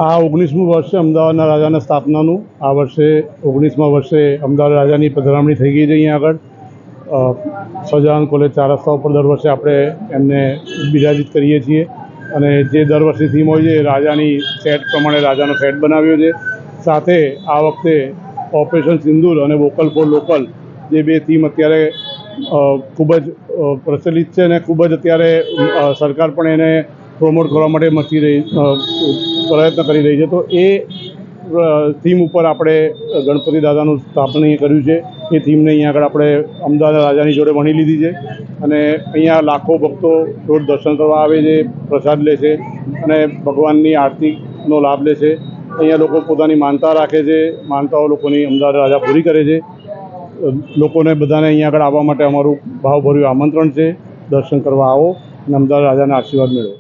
આ 19મું વર્ષ છે અમદાવાદના રાજાના સ્થાપનાનું। આ વર્ષે 19મા વર્ષે અમદાવાદ રાજાની પધરામણી થઈ ગઈ છે। અહીંયા આગળ સહજાનંદ કોલેજ 4 રસ્તા ઉપર દર વર્ષે આપણે એમને બિરાજિત કરીએ છીએ અને જે દર વર્ષની થીમ હોય છે રાજાની સેટ પ્રમાણે રાજાનો સેટ બનાવ્યો છે। સાથે આ વખતે ઓપરેશન સિંદૂર અને વોકલ ફોર લોકલ જે બે થીમ અત્યારે ખૂબ જ પ્રચલિત છે અને ખૂબ જ અત્યારે સરકાર પણ એને પ્રમોટ કરવા માટે પ્રયત્ન કરી રહી છે। તો એ થીમ ઉપર આપણે ગણપતિ દાદાનું સ્થાપન કર્યું છે। એ થીમને અહીંયા આગળ આપણે અમદાવાદ રાજાની જોડે વણી લીધી છે અને અહીંયા લાખો ભક્તો રોજ દર્શન કરવા આવે છે, પ્રસાદ લે છે અને ભગવાનની આરતીનો લાભ લે છે। અહીંયા લોકો પોતાની માનતા રાખે છે, માનતાઓ લોકોની અમદાવાદ રાજા પૂરી કરે છે। લોકોને બધાને અહીંયા આગળ આવવા માટે અમારું ભાવભર્યું આમંત્રણ છે। દર્શન કરવા આવો અને અમદાવાદ રાજાના આશીર્વાદ મેળવો।